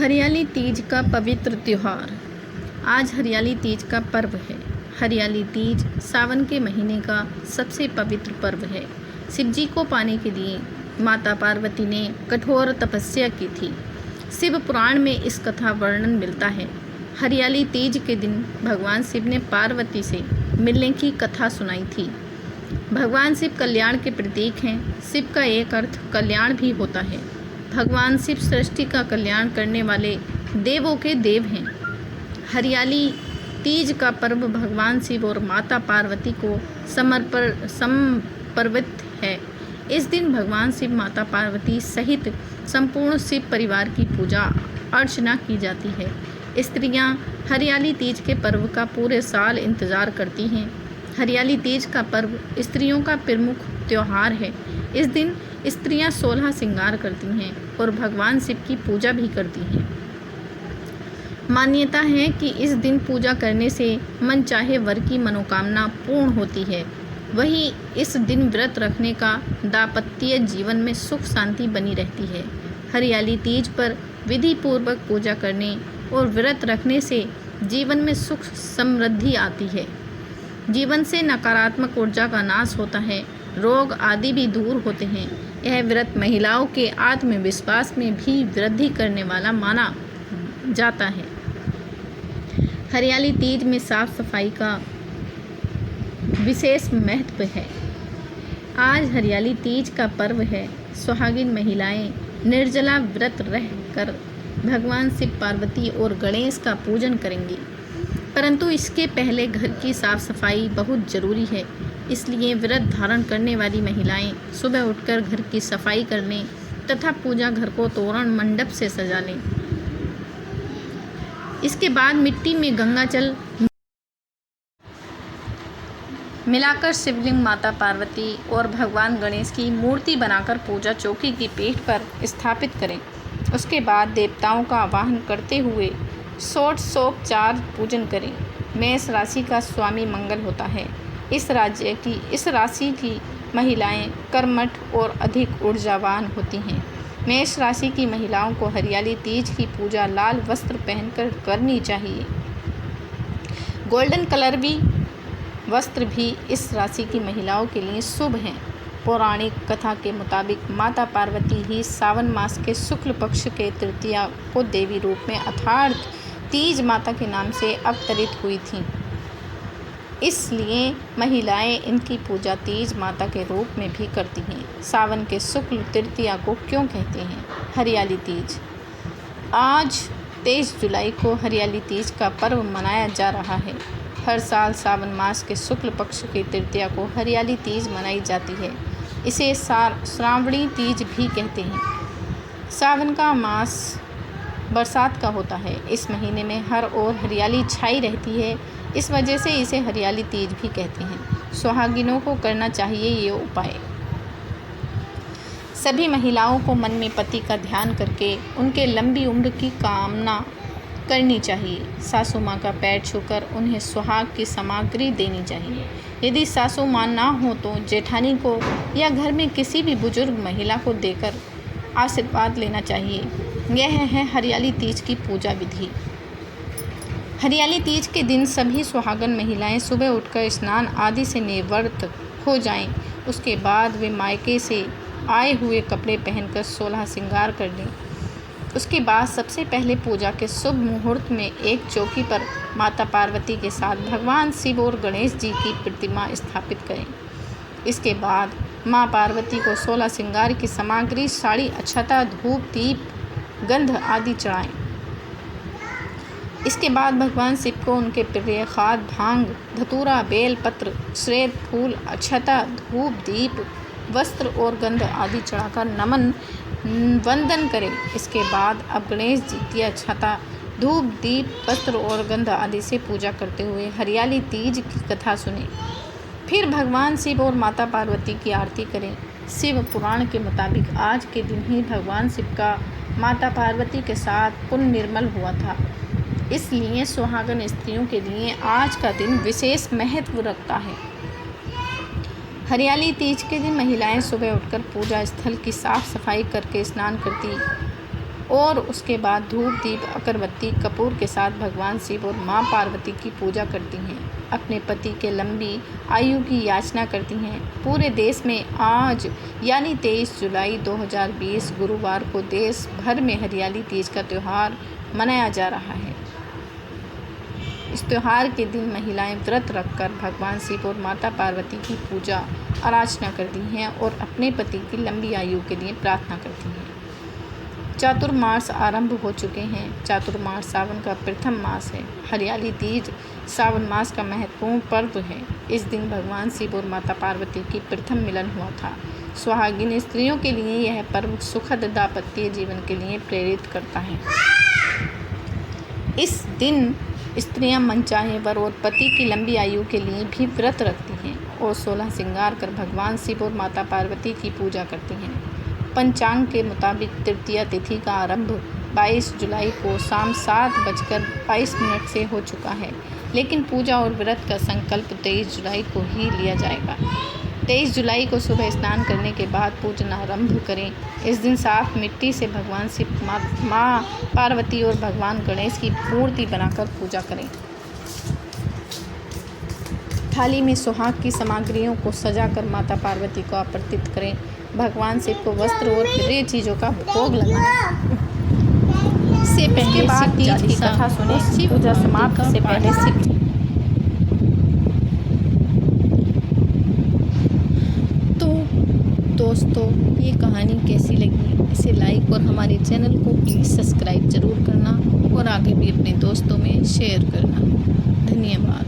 हरियाली तीज का पवित्र त्योहार। आज हरियाली तीज का पर्व है। हरियाली तीज सावन के महीने का सबसे पवित्र पर्व है। शिवजी को पाने के लिए माता पार्वती ने कठोर तपस्या की थी। शिव पुराण में इस कथा वर्णन मिलता है। हरियाली तीज के दिन भगवान शिव ने पार्वती से मिलने की कथा सुनाई थी। भगवान शिव कल्याण के प्रतीक हैं। शिव का एक अर्थ कल्याण भी होता है। भगवान शिव सृष्टि का कल्याण करने वाले देवों के देव हैं। हरियाली तीज का पर्व भगवान शिव और माता पार्वती को समर्पित है। इस दिन भगवान शिव माता पार्वती सहित संपूर्ण शिव परिवार की पूजा अर्चना की जाती है। स्त्रियां हरियाली तीज के पर्व का पूरे साल इंतज़ार करती हैं। हरियाली तीज का पर्व स्त्रियों का प्रमुख त्यौहार है। इस दिन स्त्रियां 16 श्रृंगार करती हैं और भगवान शिव की पूजा भी करती हैं। मान्यता है कि इस दिन पूजा करने से मन चाहे वर की मनोकामना पूर्ण होती है। वहीं इस दिन व्रत रखने का दाम्पत्य जीवन में सुख शांति बनी रहती है। हरियाली तीज पर विधि पूर्वक पूजा करने और व्रत रखने से जीवन में सुख समृद्धि आती है। जीवन से नकारात्मक ऊर्जा का नाश होता है। रोग आदि भी दूर होते हैं। यह व्रत महिलाओं के आत्मविश्वास में भी वृद्धि करने वाला माना जाता है। हरियाली तीज में साफ सफाई का विशेष महत्व है। आज हरियाली तीज का पर्व है। सुहागिन महिलाएं निर्जला व्रत रहकर भगवान शिव पार्वती और गणेश का पूजन करेंगी। परंतु इसके पहले घर की साफ सफाई बहुत ज़रूरी है। इसलिए व्रत धारण करने वाली महिलाएं सुबह उठकर घर की सफाई कर लें तथा पूजा घर को तोरण मंडप से सजा लें। इसके बाद मिट्टी में गंगाजल मिलाकर शिवलिंग माता पार्वती और भगवान गणेश की मूर्ति बनाकर पूजा चौकी की पीठ पर स्थापित करें। उसके बाद देवताओं का आवाहन करते हुए षोडशोपचार पूजन करें। मेष राशि का स्वामी मंगल होता है। इस राशि की महिलाएं कर्मठ और अधिक ऊर्जावान होती हैं। मेष राशि की महिलाओं को हरियाली तीज की पूजा लाल वस्त्र पहनकर करनी चाहिए। गोल्डन कलर भी वस्त्र भी इस राशि की महिलाओं के लिए शुभ हैं। पौराणिक कथा के मुताबिक माता पार्वती ही सावन मास के शुक्ल पक्ष के तृतीया को देवी रूप में अर्थात तीज माता के नाम से अवतरित हुई थीं। इसलिए महिलाएं इनकी पूजा तीज माता के रूप में भी करती हैं। सावन के शुक्ल तृतीया को क्यों कहते हैं? हरियाली तीज। आज 23 जुलाई को हरियाली तीज का पर्व मनाया जा रहा है। हर साल सावन मास के शुक्ल पक्ष की तृतीया को हरियाली तीज मनाई जाती है। इसे श्रावणी तीज भी कहते हैं। सावन का मास बरसात का होता है। इस महीने में हर ओर हरियाली छाई रहती है। इस वजह से इसे हरियाली तीज भी कहते हैं। सुहागिनों को करना चाहिए ये उपाय। सभी महिलाओं को मन में पति का ध्यान करके उनके लंबी उम्र की कामना करनी चाहिए। सासू माँ का पैर छूकर उन्हें सुहाग की सामग्री देनी चाहिए। यदि सासू माँ ना हो तो जेठानी को या घर में किसी भी बुजुर्ग महिला को देकर आशीर्वाद लेना चाहिए। यह है हरियाली तीज की पूजा विधि। हरियाली तीज के दिन सभी सुहागन महिलाएं सुबह उठकर स्नान आदि से निवृत्त हो जाएं। उसके बाद वे मायके से आए हुए कपड़े पहनकर 16 श्रृंगार कर लें। उसके बाद सबसे पहले पूजा के शुभ मुहूर्त में एक चौकी पर माता पार्वती के साथ भगवान शिव और गणेश जी की प्रतिमा स्थापित करें। इसके बाद माँ पार्वती को 16 श्रृंगार की सामग्री साड़ी अक्षता धूप दीप गंध आदि चढ़ाएं। इसके बाद भगवान शिव को उनके प्रिय खाद भांग धतूरा बेल पत्र श्वेत फूल अक्षता धूप दीप वस्त्र और गंध आदि चढ़ाकर नमन वंदन करें। इसके बाद अब गणेश जी की अक्षता धूप दीप वस्त्र और गंध आदि से पूजा करते हुए हरियाली तीज की कथा सुनें। फिर भगवान शिव और माता पार्वती की आरती करें। शिव पुराण के मुताबिक आज के दिन ही भगवान शिव का माता पार्वती के साथ पुनर्निर्मल हुआ था। इसलिए सुहागन स्त्रियों के लिए आज का दिन विशेष महत्व रखता है। हरियाली तीज के दिन महिलाएं सुबह उठकर पूजा स्थल की साफ सफाई करके स्नान करती और उसके बाद धूप दीप अगरबत्ती कपूर के साथ भगवान शिव और माँ पार्वती की पूजा करती हैं। अपने पति के लंबी आयु की याचना करती हैं। पूरे देश में आज यानी 23 जुलाई 2020 गुरुवार को देश भर में हरियाली तीज का त्यौहार मनाया जा रहा है। इस त्यौहार के दिन महिलाएं व्रत रखकर भगवान शिव और माता पार्वती की पूजा अर्चना करती हैं और अपने पति की लंबी आयु के लिए प्रार्थना करती हैं। चातुर्मास आरंभ हो चुके हैं। चातुर्मास सावन का प्रथम मास है। हरियाली तीज सावन मास का महत्वपूर्ण पर्व है। इस दिन भगवान शिव और माता पार्वती की प्रथम मिलन हुआ था। सुहागिन स्त्रियों के लिए यह पर्व सुखद दाम्पत्य जीवन के लिए प्रेरित करता है। इस दिन स्त्रियां मनचाहे वर और पति की लंबी आयु के लिए भी व्रत रखती हैं और 16 श्रृंगार कर भगवान शिव और माता पार्वती की पूजा करती हैं। पंचांग के मुताबिक तृतीया तिथि का आरंभ 22 जुलाई को शाम 7:22 से हो चुका है, लेकिन पूजा और व्रत का संकल्प 23 जुलाई को ही लिया जाएगा। 23 जुलाई को सुबह स्नान करने के बाद पूजन आरंभ करें। इस दिन साफ मिट्टी से भगवान शिव, माँ पार्वती और भगवान गणेश की मूर्ति बनाकर पूजा करें। थाली में सुहाग की सामग्रियों को सजाकर माता पार्वती को अर्पित करें। भगवान शिव को वस्त्र और प्रिय चीज़ों का भोग लगाएं। इससे पहले बाद तीज की कथा सुने। पूजा समाप्त से पहले शिव दोस्तों, ये कहानी कैसी लगी इसे लाइक और हमारे चैनल को प्लीज़ सब्सक्राइब ज़रूर करना और आगे भी अपने दोस्तों में शेयर करना। धन्यवाद।